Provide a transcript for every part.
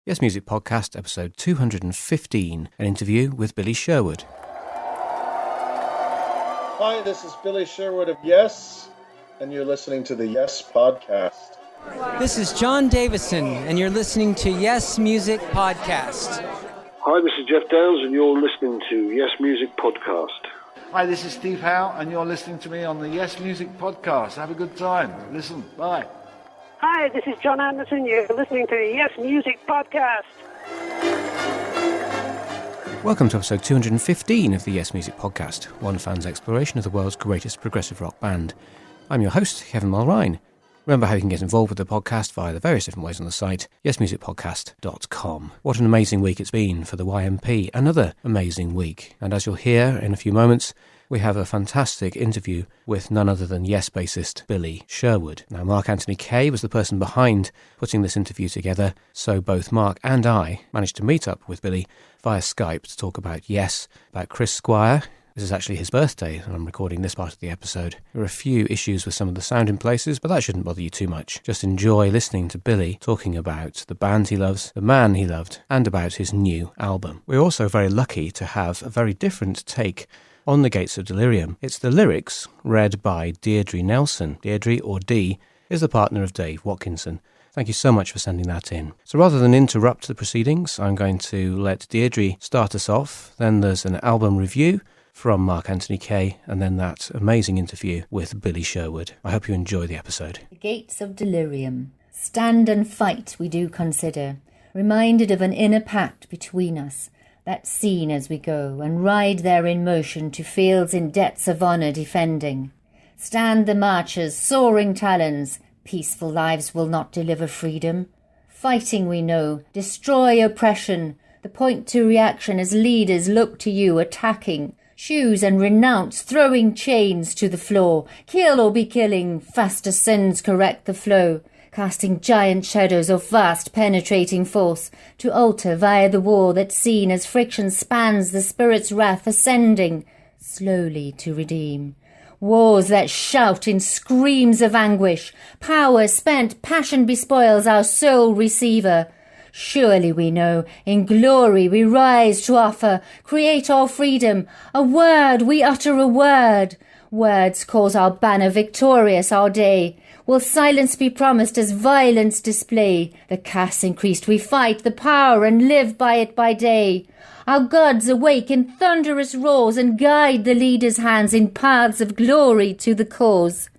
Yes Music Podcast, episode 215, an interview with Billy Sherwood. Hi, this is Billy Sherwood of Yes, and you're listening to the Yes Podcast. This is John Davison, and you're listening to Yes Music Podcast. Hi, this is Jeff Downs, and you're listening to Yes Music Podcast. Hi, this is Steve Howe, and you're listening to me on the Yes Music Podcast. Have a good time. Listen, bye. Hi, this is John Anderson. You're listening to the Yes Music Podcast. Welcome to episode 215 of the Yes Music Podcast, one fan's exploration of the world's greatest progressive rock band. I'm your host, Kevin Mulrine. Remember how you can get involved with the podcast via the various different ways on the site, yesmusicpodcast.com. What an amazing week it's been for the YMP, another amazing week. And as you'll hear in a few moments, we have a fantastic interview with none other than Yes bassist Billy Sherwood. Now, Mark Anthony Kay was the person behind putting this interview together, so both Mark and I managed to meet up with Billy via Skype to talk about Yes, about Chris Squire. This is actually his birthday, and I'm recording this part of the episode. There are a few issues with some of the sound in places, but that shouldn't bother you too much. Just enjoy listening to Billy talking about the band he loves, the man he loved, and about his new album. We're also very lucky to have a very different take on The Gates of Delirium. It's the lyrics read by Deirdre Nelson. Deirdre, or Dee, is the partner of Dave Watkinson. Thank you so much for sending that in. So rather than interrupt the proceedings, I'm going to let Deirdre start us off. Then there's an album review from Mark Anthony Kay, and then that amazing interview with Billy Sherwood. I hope you enjoy the episode. The Gates of Delirium. Stand and fight we do consider, reminded of an inner pact between us, that's seen as we go, and ride there in motion to fields in debts of honour defending. Stand the marchers, soaring talons, peaceful lives will not deliver freedom. Fighting we know, destroy oppression, the point to reaction as leaders look to you attacking. Shoes and renounce, throwing chains to the floor. Kill or be killing, faster sins correct the flow. Casting giant shadows of vast penetrating force to alter via the war that's seen as friction spans the spirit's wrath ascending, slowly to redeem. Wars that shout in screams of anguish, power spent, passion bespoils our sole receiver. Surely we know, in glory we rise to offer, create our freedom, a word we utter a word. Words cause our banner victorious our day. Will silence be promised as violence display? The casts increased we fight the power and live by it by day. Our gods awake in thunderous roars and guide the leaders' hands in paths of glory to the cause.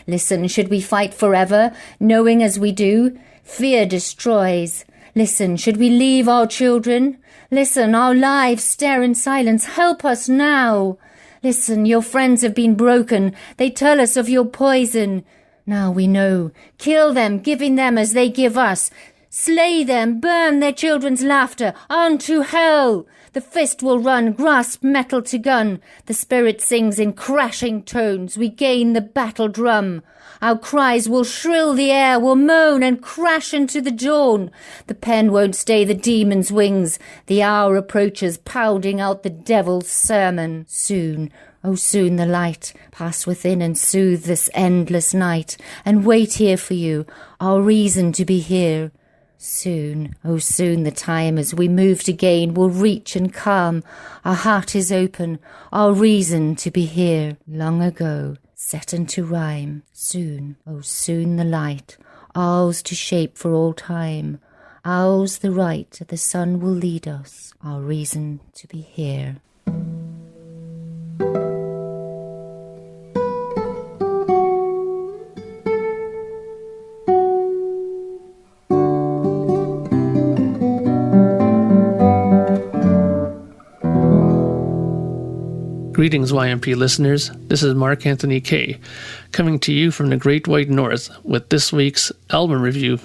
Listen, should we fight forever, knowing as we do, fear destroys. Listen, should we leave our children? Listen, our lives stare in silence, help us now. Listen, your friends have been broken, they tell us of your poison. Now we know, kill them, giving them as they give us. Slay them, burn their children's laughter, on to hell. The fist will run, grasp metal to gun. The spirit sings in crashing tones, we gain the battle drum. Our cries will shrill the air, will moan and crash into the dawn. The pen won't stay the demon's wings. The hour approaches, pounding out the devil's sermon. Soon, oh soon the light, pass within and soothe this endless night, and wait here for you, our reason to be here. Soon, oh soon the time as we move to gain will reach and calm. Our heart is open, our reason to be here. Long ago, set into rhyme, soon, oh soon the light, ours to shape for all time. Ours the right, the sun will lead us, our reason to be here. Greetings, YMP listeners. This is Mark Anthony Kay, coming to you from the Great White North with this week's album review.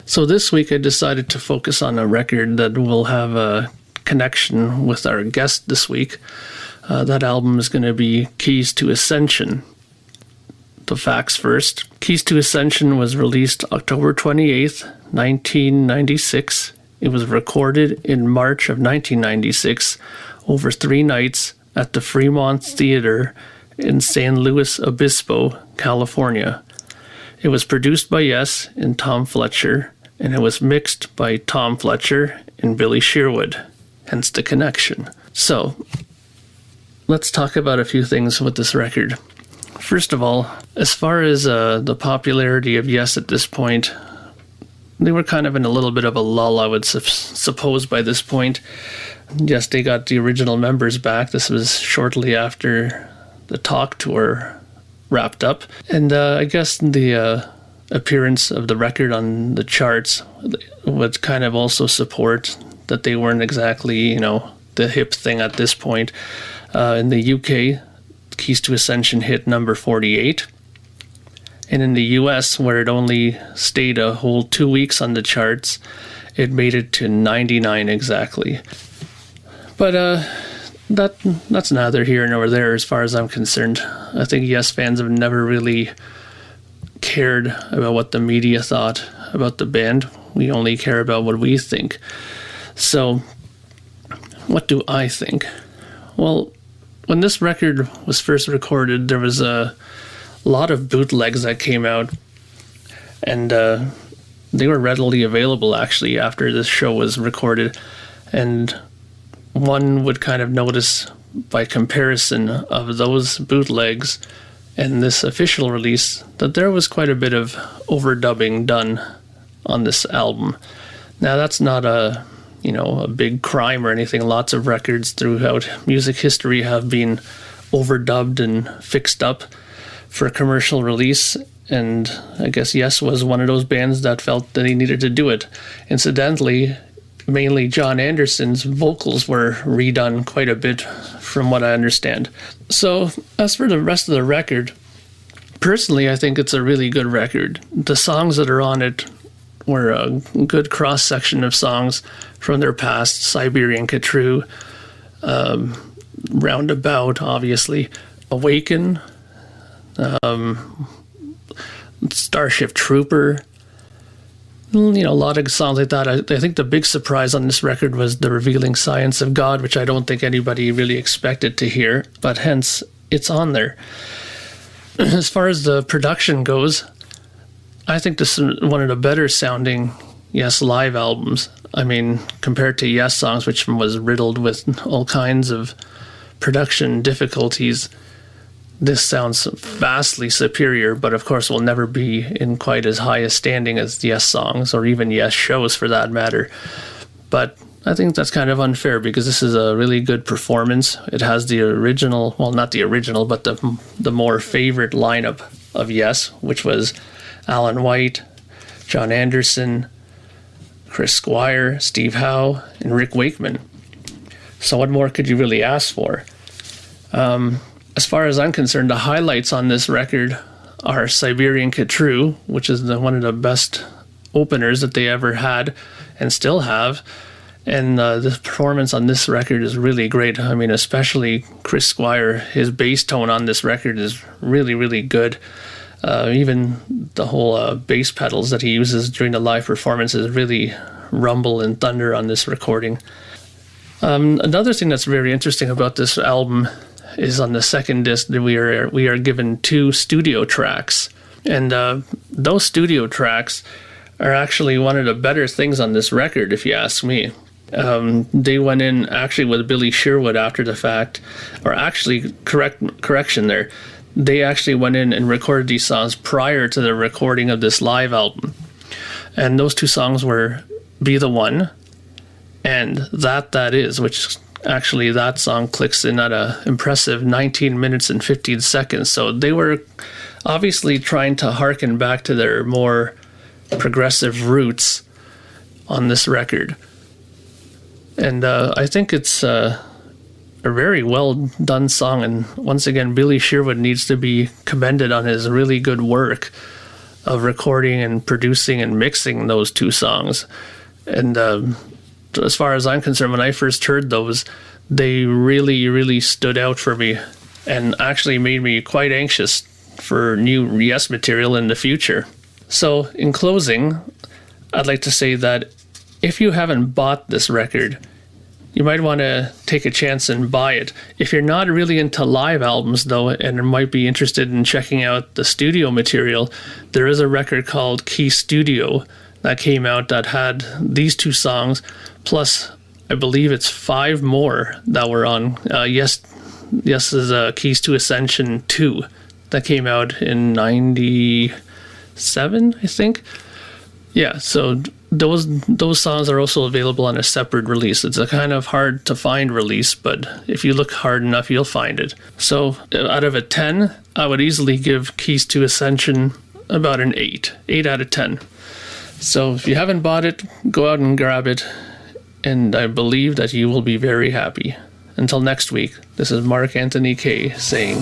So this week I decided to focus on a record that will have a connection with our guest this week. That album is going to be Keys to Ascension. The facts first. Keys to Ascension was released October 28th, 1996. It was recorded in March of 1996 over 3 nights at the Fremont Theatre in San Luis Obispo, California. It was produced by Yes and Tom Fletcher, and it was mixed by Tom Fletcher and Billy Sherwood, hence the connection. So, let's talk about a few things with this record. First of all, as far as the popularity of Yes at this point, they were kind of in a little bit of a lull, I would suppose, by this point. Yes, they got the original members back. This was shortly after the Talk Tour wrapped up. And I guess the appearance of the record on the charts would kind of also support that they weren't exactly, the hip thing at this point. In the UK, Keys to Ascension hit number 48. And in the US, where it only stayed a whole 2 weeks on the charts, it made it to 99 exactly. But that's neither here nor there as far as I'm concerned. I think Yes fans have never really cared about what the media thought about the band. We only care about what we think. So, what do I think? Well, when this record was first recorded, there was a lot of bootlegs that came out, and they were readily available actually after this show was recorded, and one would kind of notice by comparison of those bootlegs and this official release that there was quite a bit of overdubbing done on this album. Now that's not a big crime or anything. Lots of records throughout music history have been overdubbed and fixed up for commercial release, and I guess Yes was one of those bands that felt that he needed to do it. Incidentally, mainly John Anderson's vocals were redone quite a bit from what I understand. So as for the rest of the record, personally I think it's a really good record. The songs that are on it were a good cross-section of songs from their past. Siberian Khatru, Roundabout, obviously, Awaken, Starship Trooper, a lot of songs like that. I think the big surprise on this record was The Revealing Science of God, which I don't think anybody really expected to hear, but hence it's on there. As far as the production goes, I think this is one of the better sounding Yes live albums. I mean, compared to Yes Songs, which was riddled with all kinds of production difficulties, this sounds vastly superior, but of course will never be in quite as high a standing as Yes Songs, or even Yes shows for that matter. But I think that's kind of unfair, because this is a really good performance. It has the original, well, not the original, but the more favorite lineup of Yes, which was Alan White, John Anderson, Chris Squire, Steve Howe, and Rick Wakeman. So what more could you really ask for? As far as I'm concerned, the highlights on this record are Siberian Khatru, which is one of the best openers that they ever had and still have. And the performance on this record is really great. I mean, especially Chris Squire, his bass tone on this record is really, really good. Even the whole bass pedals that he uses during the live performances really rumble and thunder on this recording. Another thing that's very interesting about this album is on the second disc that we are given 2 studio tracks, and those studio tracks are actually one of the better things on this record, if you ask me. They went in actually with Billy Sherwood after the fact, or actually correction there. They actually went in and recorded these songs prior to the recording of this live album. And those 2 songs were Be the One and That Is, which actually that song clicks in at a impressive 19 minutes and 15 seconds. So they were obviously trying to harken back to their more progressive roots on this record. And I think it's a very well done song, and once again Billy Sherwood needs to be commended on his really good work of recording and producing and mixing those 2 songs. And as far as I'm concerned, when I first heard those, they really, really stood out for me and actually made me quite anxious for new Yes material in the future. So in closing, I'd like to say that if you haven't bought this record, you might want to take a chance and buy it. If you're not really into live albums, though, and might be interested in checking out the studio material, there is a record called Key Studio that came out that had these 2 songs, plus I believe it's 5 more that were on Yes is Keys to Ascension 2 that came out in 97, I think. Yeah, so those songs are also available on a separate release. It's a kind of hard to find release, but if you look hard enough, you'll find it. So out of a 10, I would easily give Keys to Ascension about an 8 out of 10. So if you haven't bought it, go out and grab it, and I believe that you will be very happy. Until next week, this is Mark Anthony Kay saying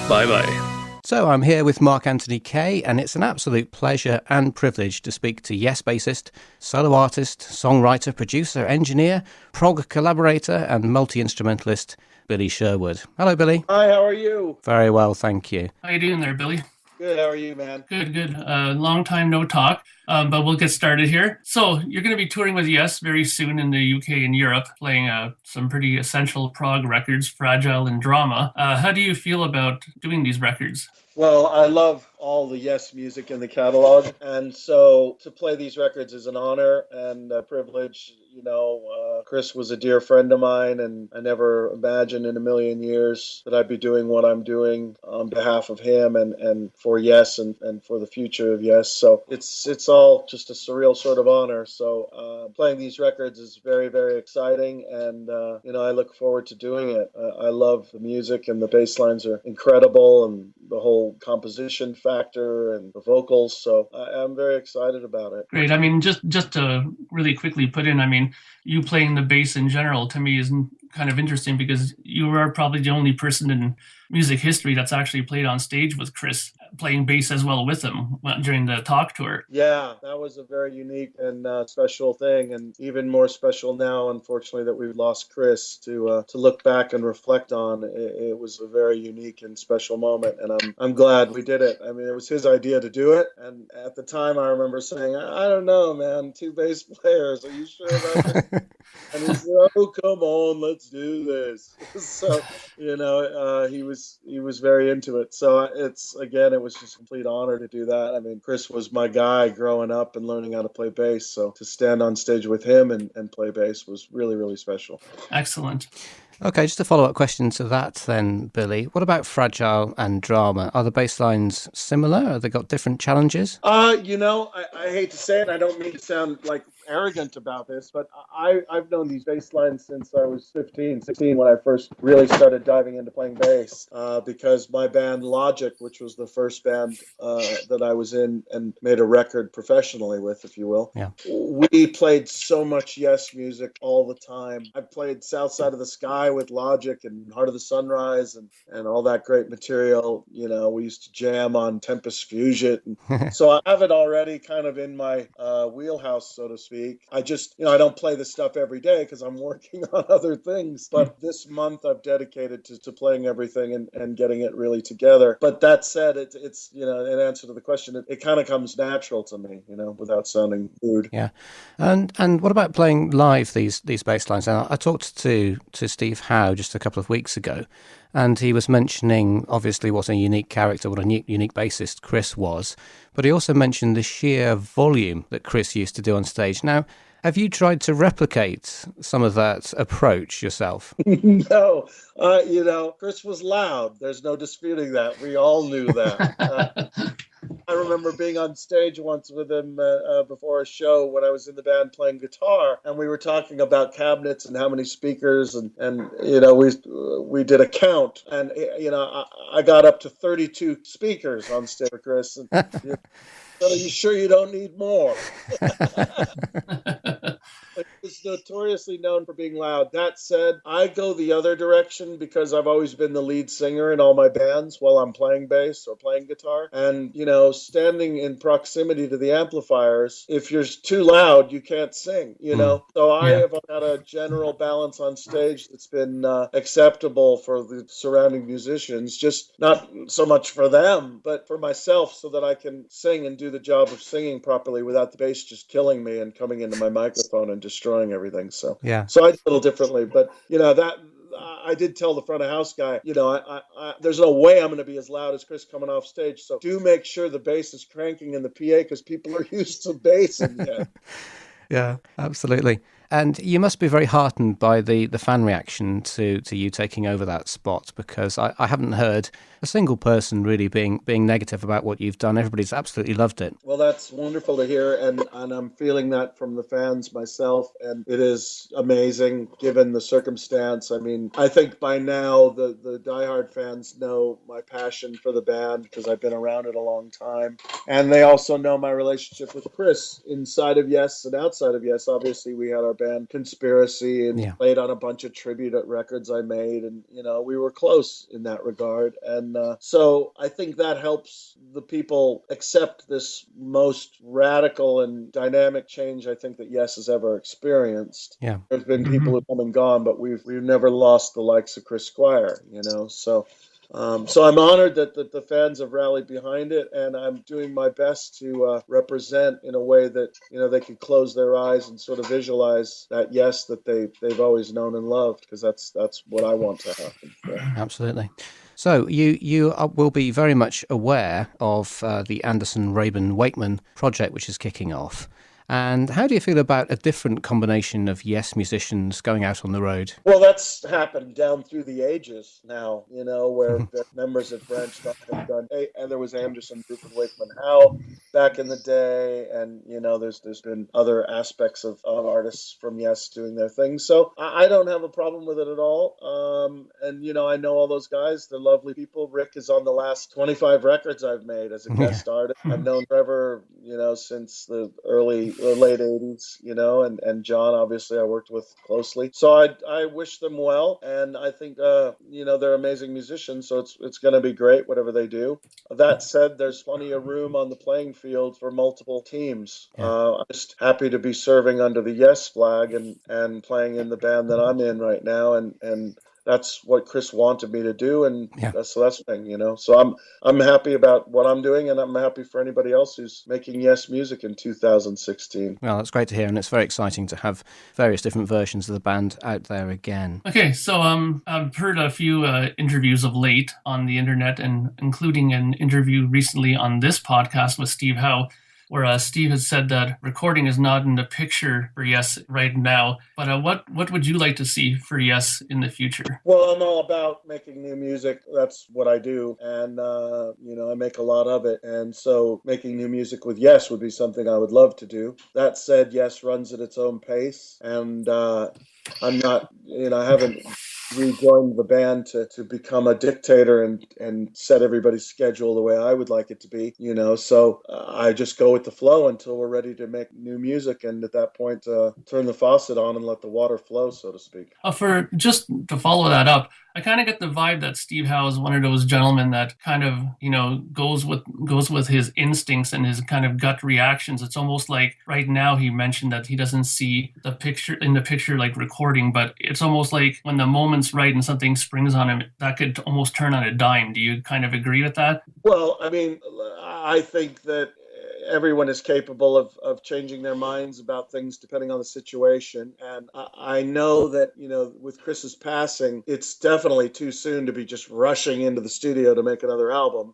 bye-bye. So I'm here with Mark Anthony Kay, and it's an absolute pleasure and privilege to speak to Yes bassist, solo artist, songwriter, producer, engineer, prog collaborator, and multi-instrumentalist Billy Sherwood. Hello, Billy. Hi, how are you? Very well, thank you. How you doing there, Billy? Good, how are you, man? Good. Long time no talk, but we'll get started here. So you're going to be touring with Yes very soon in the UK and Europe, playing some pretty essential prog records, Fragile and Drama. How do you feel about doing these records? Well, I love all the Yes music in the catalog, and so to play these records is an honor and a privilege. Chris was a dear friend of mine, and I never imagined in a million years that I'd be doing what I'm doing on behalf of him and for Yes and for the future of Yes. So it's all just a surreal sort of honor. So playing these records is very, very exciting, and I look forward to doing it. I love the music, and the bass lines are incredible, and the whole composition factor and the vocals. So I'm very excited about it. Great. I mean, just to really quickly put in, I mean, you playing the bass in general to me is kind of interesting because you are probably the only person in music history that's actually played on stage with Chris, playing bass as well with him during the Talk tour. Yeah, that was a very unique and special thing, and even more special now, unfortunately, that we've lost Chris to look back and reflect on. It was a very unique and special moment, and I'm glad we did it. I mean, it was his idea to do it, and at the time, I remember saying, I don't know, man, 2 bass players, are you sure about that? And he said, oh, come on, let's do this. So, he was very into it. So it was just a complete honor to do that. I mean, Chris was my guy growing up and learning how to play bass. So to stand on stage with him and play bass was really, really special. Excellent. Okay, just a follow-up question to that then, Billy. What about Fragile and Drama? Are the bass lines similar? Have they got different challenges? I hate to say it. I don't mean to sound like arrogant about this, but I've known these bass lines since I was 15, 16 when I first really started diving into playing bass because my band Logic, which was the first band that I was in and made a record professionally with, if you will, we played so much Yes music all the time. I played South Side of the Sky with Logic and Heart of the Sunrise and all that great material. We used to jam on Tempest Fusion. So I have it already kind of in my wheelhouse, so to speak. I just, I don't play this stuff every day because I'm working on other things. But this month I've dedicated to playing everything and getting it really together. But that said, it's in answer to the question, it kind of comes natural to me, without sounding rude. Yeah. And what about playing live these bass lines? Now, I talked to Steve Howe just a couple of weeks ago, and he was mentioning, obviously, what a unique character, what a unique bassist Chris was. But he also mentioned the sheer volume that Chris used to do on stage. Now, have you tried to replicate some of that approach yourself? No. Chris was loud. There's no disputing that. We all knew that. I remember being on stage once with him before a show when I was in the band playing guitar, and we were talking about cabinets and how many speakers, and we did a count, and I got up to 32 speakers on stage for Chris. And, are you sure you don't need more? It's notoriously known for being loud. That said, I go the other direction because I've always been the lead singer in all my bands while I'm playing bass or playing guitar. And, standing in proximity to the amplifiers, if you're too loud, you can't sing, So I have got a general balance on stage that's been acceptable for the surrounding musicians, just not so much for them, but for myself so that I can sing and do the job of singing properly without the bass just killing me and coming into my microphone and destroying destroying everything. So Yeah. so I did a little differently, but that. I did tell the front of house guy, there's no way I'm going to be as loud as Chris coming off stage. So do make sure the bass is cranking in the PA because people are used to bass. And Yeah, absolutely. And you must be very heartened by the fan reaction to you taking over that spot, because I haven't heard a single person really being negative about what you've done. Everybody's absolutely loved it. Well, that's wonderful to hear, and I'm feeling that from the fans myself, and it is amazing given the circumstance. I mean, I think by now the diehard fans know my passion for the band because I've been around it a long time, and they also know my relationship with Chris inside of Yes and outside of Yes. Obviously, we had our band Conspiracy and played on a bunch of tribute records I made, and we were close in that regard, and so I think that helps the people accept this most radical and dynamic change I think that Yes has ever experienced. Yeah. There's been people who've come and gone, but we've never lost the likes of Chris Squire, so I'm honored that the fans have rallied behind it, and I'm doing my best to represent in a way that they can close their eyes and sort of visualize that Yes that they've always known and loved, because that's what I want to happen. Yeah. Absolutely. So you will be very much aware of the Anderson Rabin Wakeman project, which is kicking off. And how do you feel about a different combination of Yes musicians going out on the road? Well, that's happened down through the ages now, where the members have branched off and done. And there was Anderson, Rupert Wakeman, Howe back in the day, and there's been other aspects of artists from Yes doing their thing. So I don't have a problem with it at all. And I know all those guys; they're lovely people. Rick is on the last 25 records I've made as a guest artist. I've known Trevor, since the late 80s, and John, obviously, I worked with closely. So I wish them well, and I think, they're amazing musicians, so it's going to be great, whatever they do. That said, there's plenty of room on the playing field for multiple teams. I'm just happy to be serving under the Yes flag and playing in the band that I'm in right now, and that's what Chris wanted me to do, and so that's the thing, So I'm happy about what I'm doing, and I'm happy for anybody else who's making Yes music in 2016. Well, that's great to hear, and it's very exciting to have various different versions of the band out there again. Okay, so I've heard a few interviews of late on the internet, and including an interview recently on this podcast with Steve Howe, where Steve has said that recording is not in the picture for Yes right now. But what would you like to see for Yes in the future? Well, I'm all about making new music. That's what I do. And, I make a lot of it. And so making new music with Yes would be something I would love to do. That said, Yes runs at its own pace. And I'm not, I haven't rejoined the band to become a dictator and set everybody's schedule the way I would like it to be, so I just go with the flow until we're ready to make new music, and at that point turn the faucet on and let the water flow, so to speak. For just to follow that up, I kind of get the vibe that Steve Howe is one of those gentlemen that kind of, goes with his instincts and his kind of gut reactions. It's almost like right now he mentioned that he doesn't see the picture like recording, but it's almost like when the moment's right and something springs on him, that could almost turn on a dime. Do you kind of agree with that? Well, I mean, I think that everyone is capable of changing their minds about things depending on the situation. And I know that, with Chris's passing, it's definitely too soon to be just rushing into the studio to make another album.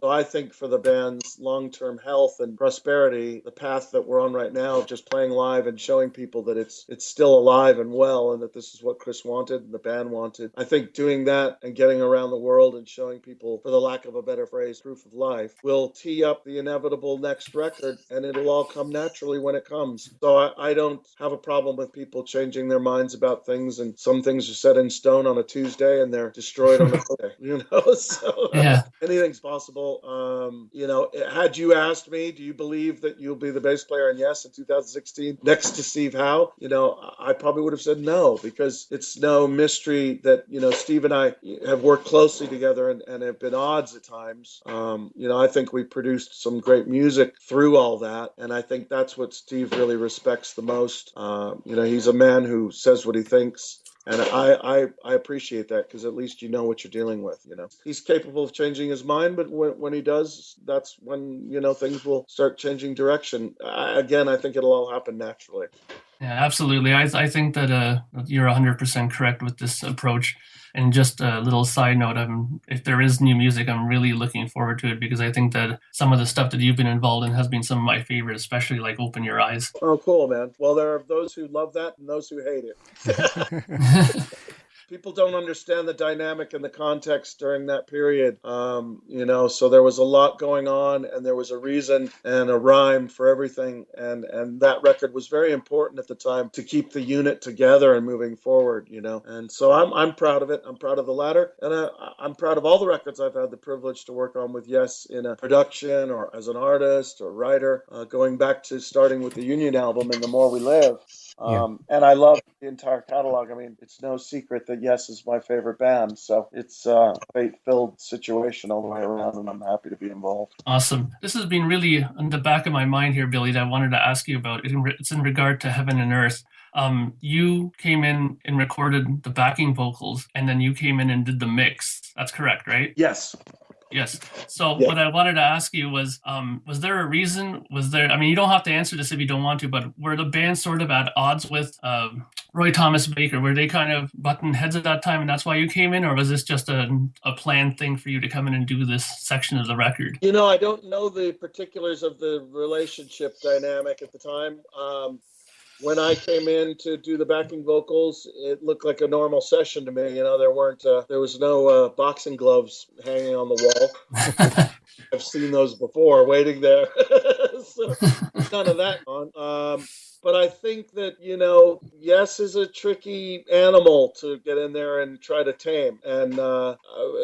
So I think for the band's long-term health and prosperity, the path that we're on right now of just playing live and showing people that it's still alive and well, and that this is what Chris wanted and the band wanted. I think doing that and getting around the world and showing people, for the lack of a better phrase, proof of life, will tee up the inevitable next record, and it'll all come naturally when it comes. So I don't have a problem with people changing their minds about things, and some things are set in stone on a Tuesday and they're destroyed on a Monday, so anything's possible. Had you asked me, do you believe that you'll be the bass player in Yes in 2016 next to Steve Howe, I probably would have said no, because it's no mystery that, Steve and I have worked closely together and have been odds at times. I think we produced some great music through all that, and I think that's what Steve really respects the most. He's a man who says what he thinks, and I appreciate that, because at least you know what you're dealing with. He's capable of changing his mind, but when he does, that's when things will start changing direction. I think it'll all happen naturally. Yeah, absolutely. I think that you're 100% correct with this approach. And just a little side note, if there is new music, I'm really looking forward to it because I think that some of the stuff that you've been involved in has been some of my favorite, especially like Open Your Eyes. Oh, cool, man. Well, there are those who love that and those who hate it. People don't understand the dynamic and the context during that period. So there was a lot going on, and there was a reason and a rhyme for everything. And that record was very important at the time to keep the unit together and moving forward. And so I'm proud of it. I'm proud of the latter, and I'm proud of all the records I've had the privilege to work on with Yes in a production or as an artist or writer, going back to starting with the Union album and The More We Live. And I love the entire catalog. I mean, it's no secret that Yes is my favorite band. So it's a fate-filled situation all the way around, and I'm happy to be involved. Awesome. This has been really on the back of my mind here, Billy, that I wanted to ask you about. It's in regard to Heaven and Earth. You came in and recorded the backing vocals, and then you came in and did the mix. That's correct, right? Yes. Yes. So what I wanted to ask you was there a reason? I mean, you don't have to answer this if you don't want to, but were the band sort of at odds with Roy Thomas Baker? Were they kind of button heads at that time and that's why you came in? Or was this just a planned thing for you to come in and do this section of the record? I don't know the particulars of the relationship dynamic at the time. When I came in to do the backing vocals, it looked like a normal session to me. There was no boxing gloves hanging on the wall. I've seen those before, waiting there. So none of that on. But I think that, Yes is a tricky animal to get in there and try to tame. And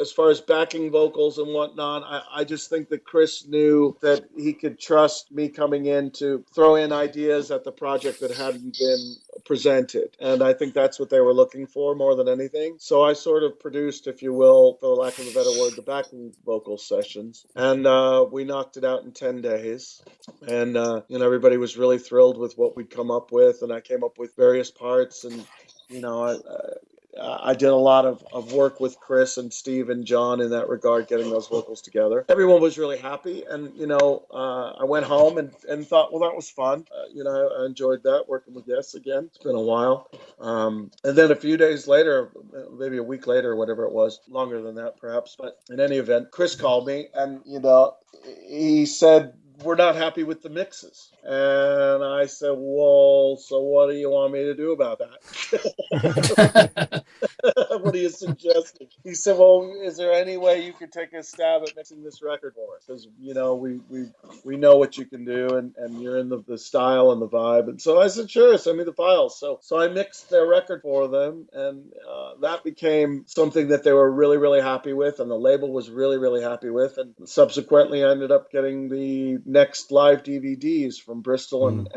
as far as backing vocals and whatnot, I just think that Chris knew that he could trust me coming in to throw in ideas at the project that hadn't been presented. And I think that's what they were looking for more than anything. So I sort of produced, if you will, for lack of a better word, the backing vocal sessions. And we knocked it out in 10 days. And, everybody was really thrilled with what we'd come up with. And I came up with various parts. And, I did a lot of work with Chris and Steve and John in that regard, getting those vocals together. Everyone was really happy. And, I went home and thought, well, that was fun. I enjoyed that, working with Yes again. It's been a while. And then a few days later, maybe a week later or whatever it was, longer than that perhaps. But in any event, Chris called me and, he said, we're not happy with the mixes. And I said, well, so what do you want me to do about that? What are you suggesting? He said, well, is there any way you could take a stab at mixing this record for us? Because, we know what you can do and you're in the style and the vibe. And so I said, sure, send me the files. So I mixed their record for them, and that became something that they were really, really happy with, and the label was really, really happy with. And subsequently, I ended up getting the next live DVDs from Bristol and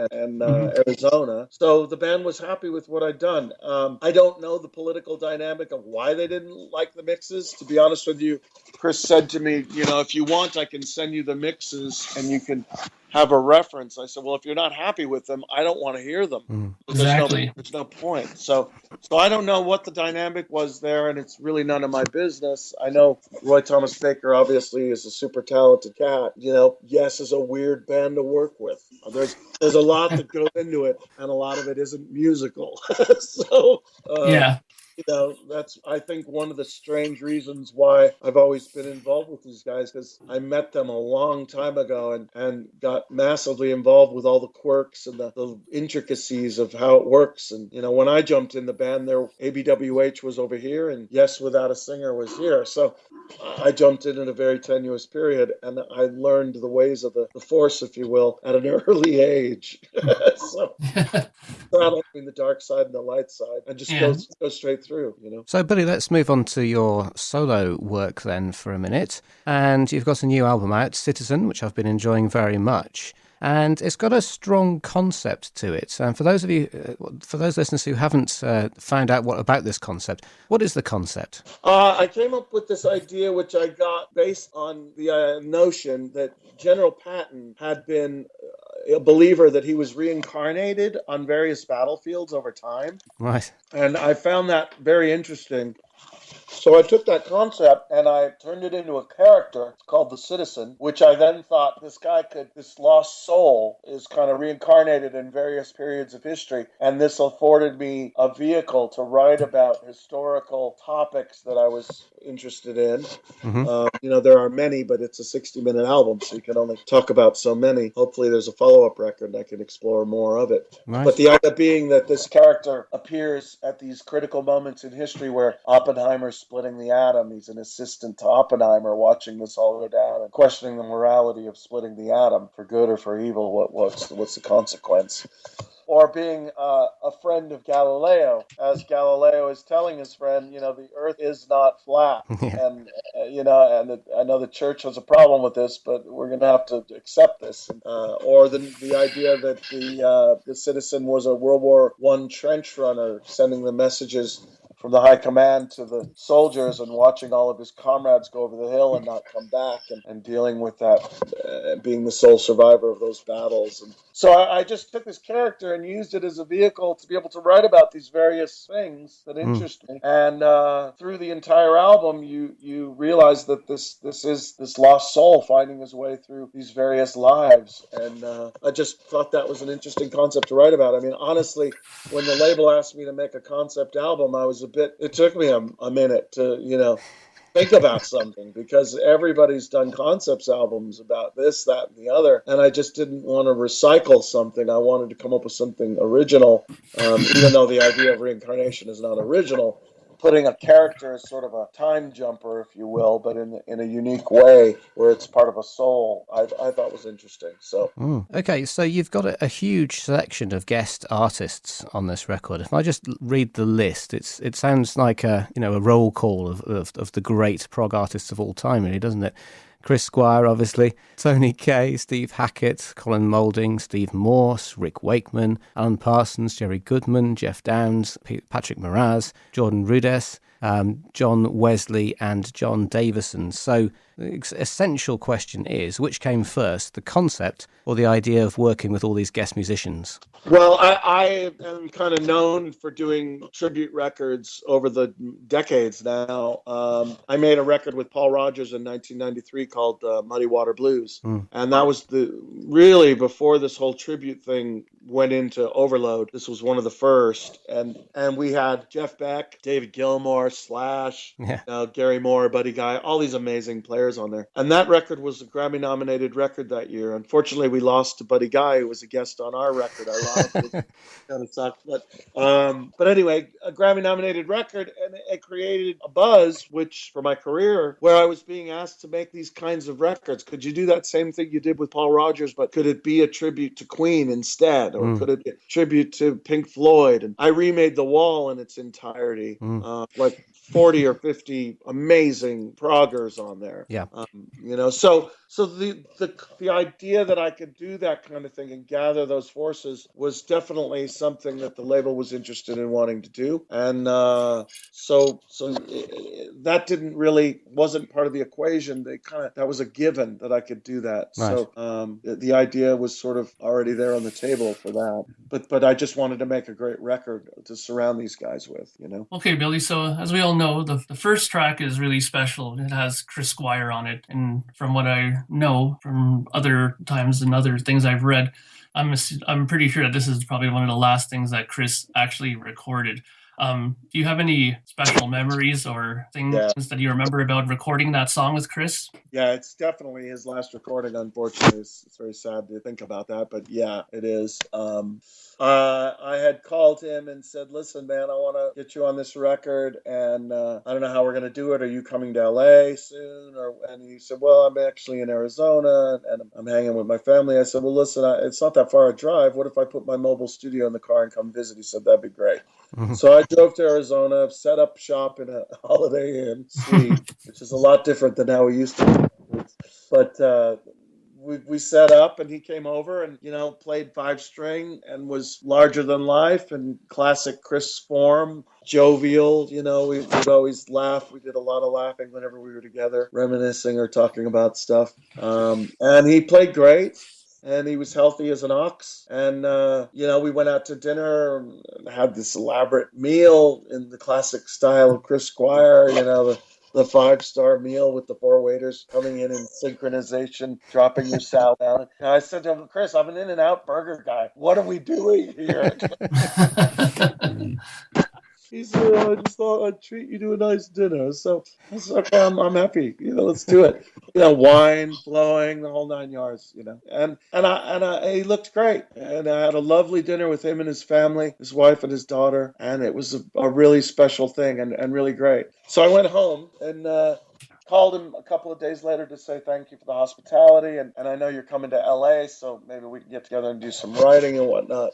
Arizona. So the band was happy with what I'd done. I don't know the political dynamic of why they didn't like the mixes. To be honest with you, Chris said to me, if you want, I can send you the mixes and you can have a reference. I said, well, if you're not happy with them, I don't want to hear them. Exactly. There's no point. So I don't know what the dynamic was there, and it's really none of my business. I know Roy Thomas Baker obviously is a super talented cat. Yes is a weird band to work with. There's a lot that goes into it, and a lot of it isn't musical. So yeah. That's, I think, one of the strange reasons why I've always been involved with these guys, because I met them a long time ago and got massively involved with all the quirks and the intricacies of how it works. And, when I jumped in the band, there ABWH was over here and Yes Without a Singer was here. So I jumped in a very tenuous period, and I learned the ways of the force, if you will, at an early age. So straddling between the dark side and the light side, and just go straight through, So, Billy, let's move on to your solo work then for a minute. And you've got a new album out, Citizen, which I've been enjoying very much. And it's got a strong concept to it. And for those listeners who haven't found out about this concept, what is the concept? I came up with this idea, which I got based on the notion that General Patton had been a believer that he was reincarnated on various battlefields over time. Right. And I found that very interesting. So I took that concept and I turned it into a character called the Citizen, which I then thought this lost soul is kind of reincarnated in various periods of history. And this afforded me a vehicle to write about historical topics that I was interested in. There are many, but it's a 60-minute album, so you can only talk about so many. Hopefully there's a follow-up record and I can explore more of it. Right. But the idea being that this character appears at these critical moments in history where Oppenheimer's splitting the atom. He's an assistant to Oppenheimer watching this all go down and questioning the morality of splitting the atom for good or for evil. What's the consequence? Or being a friend of Galileo, as Galileo is telling his friend, the Earth is not flat, and I know the church has a problem with this, but we're going to have to accept this. Or the idea that the Citizen was a World War I trench runner, sending the messages from the high command to the soldiers and watching all of his comrades go over the hill and not come back, and dealing with that, being the sole survivor of those battles. And so I just took this character and used it as a vehicle to be able to write about these various things that interest me. And through the entire album, you realize that this is this lost soul finding his way through these various lives. And I just thought that was an interesting concept to write about. I mean, honestly, when the label asked me to make a concept album, it took me a minute to, think about something, because everybody's done concepts albums about this, that, and the other. And I just didn't want to recycle something. I wanted to come up with something original, even though the idea of reincarnation is not original. Putting a character as sort of a time jumper, if you will, but in a unique way where it's part of a soul, I thought was interesting. So Okay, so you've got a huge selection of guest artists on this record. If I just read the list, it sounds like a roll call of the great prog artists of all time, really, doesn't it? Chris Squire, obviously, Tony Kaye, Steve Hackett, Colin Moulding, Steve Morse, Rick Wakeman, Alan Parsons, Jerry Goodman, Jeff Downes, Patrick Moraz, Jordan Rudess, John Wesley and John Davison. So the essential question is, which came first, the concept or the idea of working with all these guest musicians? Well, I am kind of known for doing tribute records over the decades now. I made a record with Paul Rodgers in 1993 called Muddy Water Blues. And that was really before this whole tribute thing went into overload. This was one of the first. And we had Jeff Beck, David Gilmour, Slash, Gary Moore, Buddy Guy, all these amazing players on there. And that record was a Grammy-nominated record that year. Unfortunately, we lost to Buddy Guy, who was a guest on our record. It kind of sucked. But anyway, a Grammy-nominated record, and it created a buzz, which for my career, where I was being asked to make these kinds of records. Could you do that same thing you did with Paul Rodgers, but could it be a tribute to Queen instead? Or could it be a tribute to Pink Floyd? And I remade The Wall in its entirety, like 40 or 50 amazing proggers on there. Yeah. So the idea that I could do that kind of thing and gather those forces was definitely something that the label was interested in wanting to do. And so that wasn't part of the equation. That was a given that I could do that. Right. So the idea was sort of already there on the table for that. But I just wanted to make a great record to surround these guys with, Okay, Billy. So as we all know, the first track is really special. It has Chris Squire on it. And from what I know from other times and other things I've read, I'm pretty sure that this is probably one of the last things that Chris actually recorded. Do you have any special memories or things that you remember about recording that song with Chris? Yeah, it's definitely his last recording, unfortunately. It's very sad to think about that, but yeah, it is. I had called him and said, listen, man, I want to get you on this record, and I don't know how we're going to do it. Are you coming to LA soon? And he said, well, I'm actually in Arizona, and I'm hanging with my family. I said, well, listen, it's not that far a drive. What if I put my mobile studio in the car and come visit? He said, that'd be great. So I drove to Arizona, set up shop in a Holiday Inn suite, which is a lot different than how we used to do. But we set up, and he came over and, played 5-string and was larger than life in classic Chris form, jovial. We would always laugh. We did a lot of laughing whenever we were together, reminiscing or talking about stuff. And he played great. and he was healthy as an ox. And, we went out to dinner and had this elaborate meal in the classic style of Chris Squire, the 5-star meal with the 4 waiters coming in synchronization, dropping your salad down. And I said to him, Chris, I'm an In-N-Out burger guy. What are we doing here? He said, I just thought I'd treat you to a nice dinner. So I said, okay, I'm happy. Let's do it. Wine flowing, the whole 9 yards. And he looked great. And I had a lovely dinner with him and his family, his wife and his daughter, and it was a really special thing and really great. So I went home and called him a couple of days later to say thank you for the hospitality, and I know you're coming to LA, so maybe we can get together and do some writing and whatnot.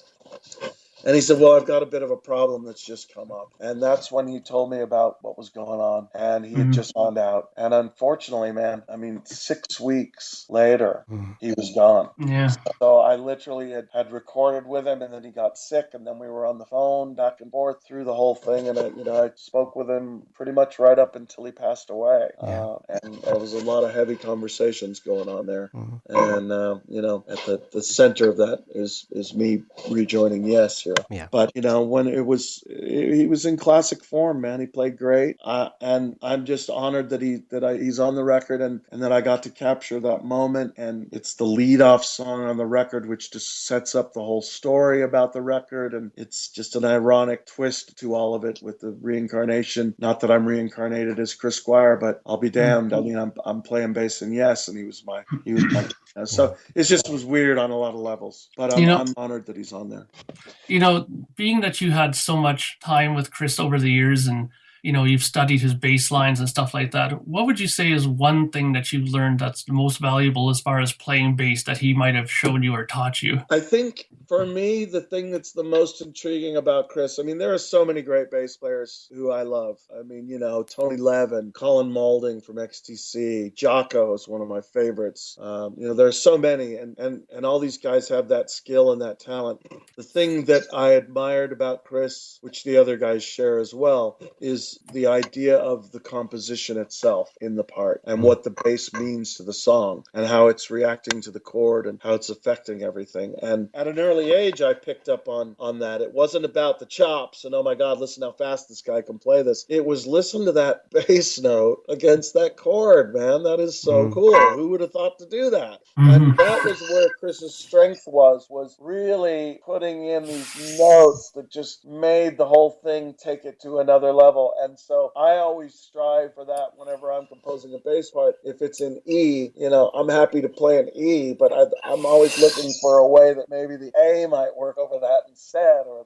And he said, well, I've got a bit of a problem that's just come up. And that's when he told me about what was going on. And he had just found out. And unfortunately, man, 6 weeks later, he was gone. Yeah. So I literally had recorded with him, and then he got sick. And then we were on the phone back and forth through the whole thing. And I spoke with him pretty much right up until he passed away. And there was a lot of heavy conversations going on there. And, at the center of that is me rejoining Yes here. Yeah. But when he was in classic form, man. He played great, and I'm just honored that he's on the record, and that I got to capture that moment. And it's the lead-off song on the record, which just sets up the whole story about the record, and it's just an ironic twist to all of it with the reincarnation. Not that I'm reincarnated as Chris Squire, but I'll be damned. I'm playing bass in Yes, and he was my. So it just was weird on a lot of levels. But I'm honored that he's on there. Being that you had so much time with Chris over the years, and you've studied his bass lines and stuff like that, what would you say is one thing that you've learned that's the most valuable as far as playing bass that he might have shown you or taught you? I think for me, the thing that's the most intriguing about Chris, there are so many great bass players who I love. Tony Levin, Colin Moulding from XTC, Jocko is one of my favorites. There are so many, and all these guys have that skill and that talent. The thing that I admired about Chris, which the other guys share as well, is the idea of the composition itself in the part, and what the bass means to the song, and how it's reacting to the chord, and how it's affecting everything. And at an early age, I picked up on that. It wasn't about the chops and, oh my God, listen how fast this guy can play this. It was, listen to that bass note against that chord, man. That is so cool. Who would have thought to do that? And that was where Chris's strength was really putting in these notes that just made the whole thing take it to another level. And so I always strive for that whenever I'm composing a bass part. If it's in E, I'm happy to play an E, but I'm always looking for a way that maybe the A might work over that instead, or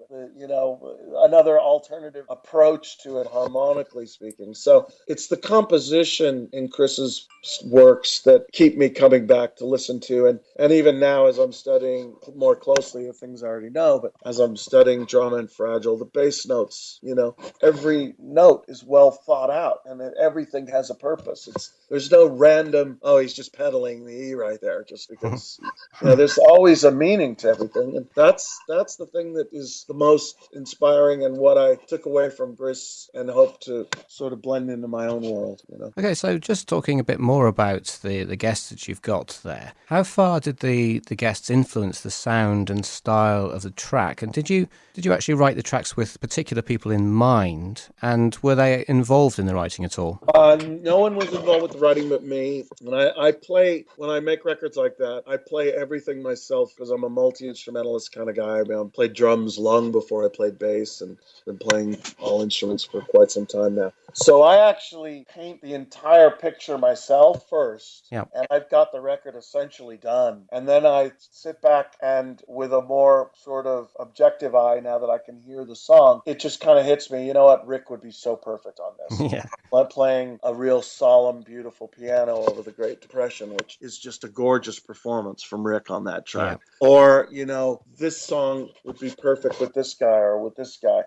another alternative approach to it, harmonically speaking. So it's the composition in Chris's works that keep me coming back to listen to. And even now, as I'm studying more closely the things I already know, but as I'm studying Drama and Fragile, the bass notes, every note is well thought out, and everything has a purpose. There's no random, he's just pedaling the E right there just because. There's always a meaning to everything, and that's the thing that is the most inspiring, and what I took away from Chris and hope to sort of blend into my own world. Okay, so just talking a bit more about the guests that you've got there. How far did the guests influence the sound and style of the track? And did you actually write the tracks with particular people in mind? And were they involved in the writing at all? No one was involved with the writing but me. And I play, when I make records like that, I play everything myself because I'm a multi-instrumentalist kind of guy. I played drums long before I played bass, and been playing all instruments for quite some time now. So I actually paint the entire picture myself first, and I've got the record essentially done. And then I sit back and, with a more sort of objective eye, now that I can hear the song, it just kind of hits me, Rick would be so perfect on this. Yeah. I'm playing a real solemn, beautiful piano over the Great Depression, which is just a gorgeous performance from Rick on that track. Yeah. Or, this song would be perfect with this guy or with this guy.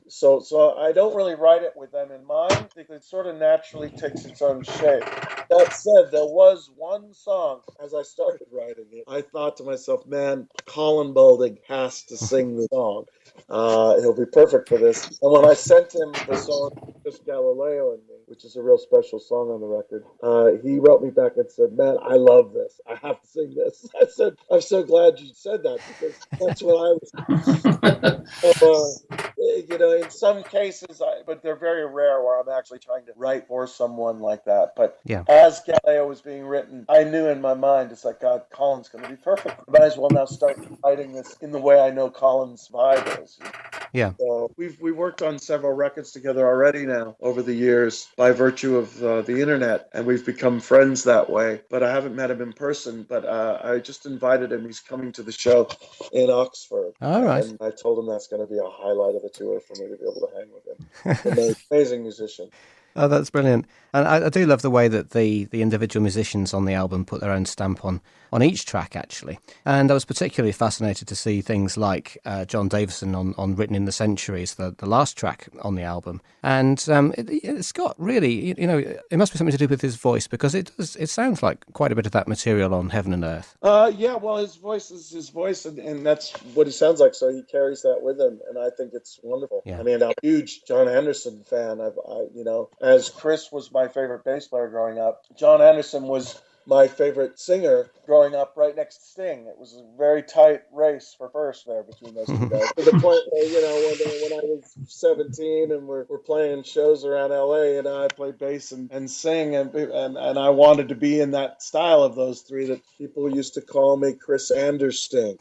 So I don't really write it with them in mind. It sort of naturally takes its own shape. That said, there was one song, as I started writing it, I thought to myself, man, Colin Moulding has to sing the song. He'll be perfect for this. And when I sent him the song, Just Galileo and Me, which is a real special song on the record, he wrote me back and said, man, I love this. I have to sing this. I I'm so glad you said that, because that's what I was. In some cases, but they're very rare where I'm actually trying to write for someone like that. But Yeah. as Galileo was being written, I knew in my mind, it's like, God, Colin's going to be perfect. I might as well now start writing this in the way I know Colin's vibe is. Yeah. So we worked on several records together already now over the years by virtue of the internet, and we've become friends that way. But I haven't met him in person. But I just invited him. He's coming to the show in Oxford. All right. And I told him that's going to be a highlight of the tour for me to be able to hang with him. Amazing musician. Oh, that's brilliant. And I do love the way that the individual musicians on the album put their own stamp on each track, actually. And I was particularly fascinated to see things like John Davison on Written in the Centuries, the last track on the album. And it's got really, it must be something to do with his voice, because it sounds like quite a bit of that material on Heaven and Earth. Yeah, well, his voice is his voice, and that's what he sounds like, so he carries that with him, and I think it's wonderful. Yeah. I mean, I'm a huge John Anderson fan. As Chris was my favorite bass player growing up, John Anderson was my favorite singer growing up, right next to Sting. It was a very tight race for first there between those two guys. To the point where, when I was 17 and we're playing shows around LA, and I played bass and sing, and I wanted to be in that style of those three, that people used to call me Chris Andersting.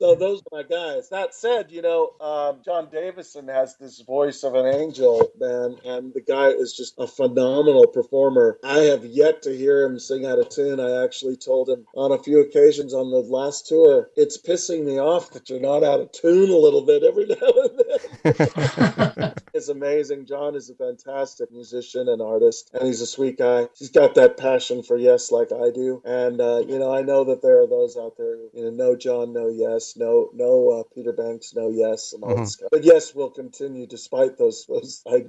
So those are my guys. That said, John Davison has this voice of an angel, man, and the guy is just a phenomenal performer. I have yet to hear him sing out of tune. I actually told him on a few occasions on the last tour, it's pissing me off that you're not out of tune a little bit every now and then. It's amazing. John is a fantastic musician and artist, and he's a sweet guy. He's got that passion for Yes like I do. And, I know that there are those out there, no John, no Yes, no Peter Banks, no Yes, and all this stuff. But Yes will continue despite those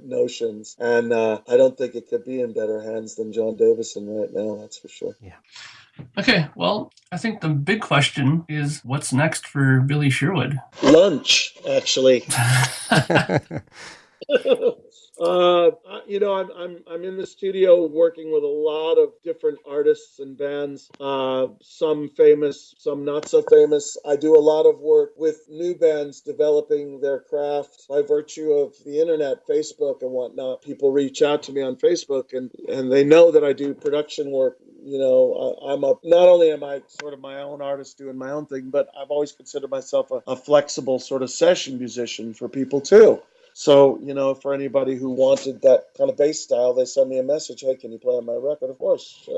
notions. And I don't think it could be in better hands than John Davison right now, that's for sure. Yeah. Okay, well, I think the big question is, what's next for Billy Sherwood? Lunch, actually. I'm in the studio working with a lot of different artists and bands, some famous, some not so famous. I do a lot of work with new bands developing their craft by virtue of the internet, Facebook and whatnot. People reach out to me on Facebook, and they know that I do production work. Not only am I sort of my own artist doing my own thing, but I've always considered myself a flexible sort of session musician for people too. So, for anybody who wanted that kind of bass style, they send me a message, hey, can you play on my record? Of course.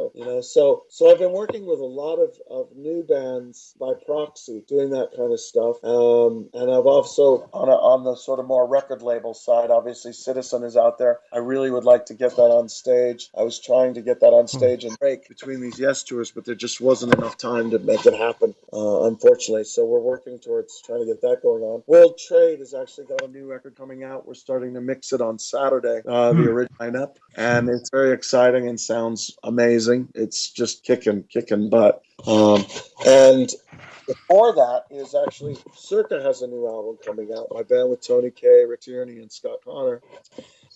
So I've been working with a lot of new bands by proxy, doing that kind of stuff. And I've also, on the sort of more record label side, obviously Citizen is out there. I really would like to get that on stage. I was trying to get that on stage and break between these Yes tours, but there just wasn't enough time to make it happen, unfortunately. So we're working towards trying to get that going on. World Trade has actually got a new record coming out. We're starting to mix it on Saturday, the original lineup, and it's very exciting and sounds amazing. It's just kicking butt. And before that is actually Circa has a new album coming out. My band with Tony Kaye, Rick Tierney, and Scott Connor.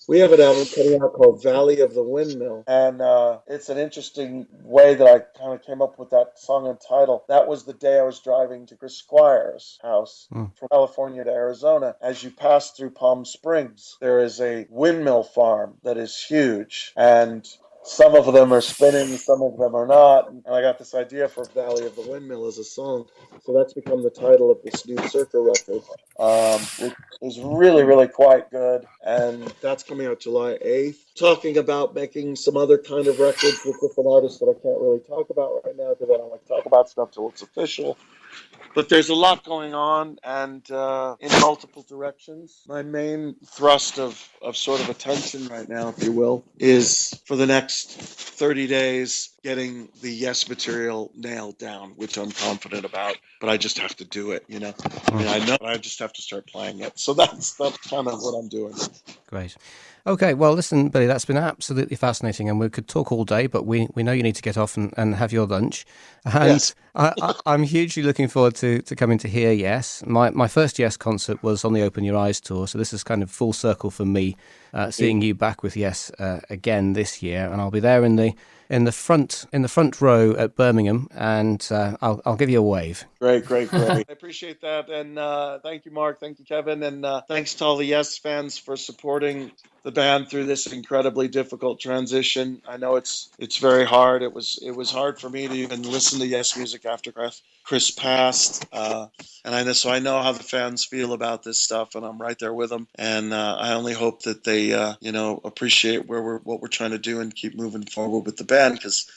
We have an album coming out called Valley of the Windmill, and it's an interesting way that I kind of came up with that song and title. That was the day I was driving to Chris Squire's house from California to Arizona. As you pass through Palm Springs, there is a windmill farm that is huge, and some of them are spinning, some of them are not. And I got this idea for Valley of the Windmill as a song. So that's become the title of this new Circa record, which is really, really quite good. And that's coming out July 8th. Talking about making some other kind of records with different artists that I can't really talk about right now, because I don't like to talk about stuff till it's official. But there's a lot going on, and in multiple directions. My main thrust of sort of attention right now, if you will, is for the next 30 days getting the Yes material nailed down, which I'm confident about, but I just have to do it, I mean, I know I just have to start playing it. So that's kind of what I'm doing. Great. Okay, well, listen, Billy, that's been absolutely fascinating, and we could talk all day, but we know you need to get off and have your lunch. And Yes. I'm hugely looking forward to coming to hear Yes. My first Yes concert was on the Open Your Eyes tour, so this is kind of full circle for me. seeing you back with Yes again this year, and I'll be there in the front row at Birmingham, and I'll give you a wave. Great. I appreciate that, and thank you, Mark. Thank you, Kevin, and thanks to all the Yes fans for supporting the band through this incredibly difficult transition. I know it's very hard. It was hard for me to even listen to Yes music after Chris passed, and I know how the fans feel about this stuff, and I'm right there with them. And I only hope that they appreciate what we're trying to do and keep moving forward with the band, because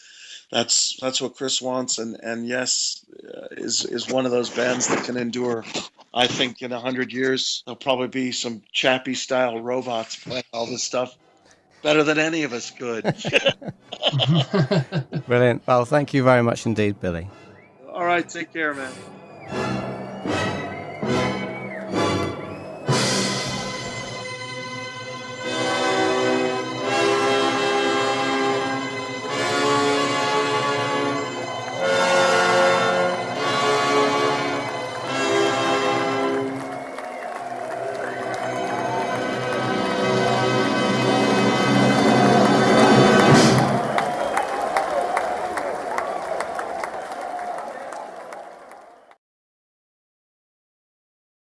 that's what Chris wants, and Yes is one of those bands that can endure. I think in 100 years there'll probably be some Chappie style robots playing all this stuff better than any of us could. Brilliant. Well, thank you very much indeed, Billy. All right, take care, man.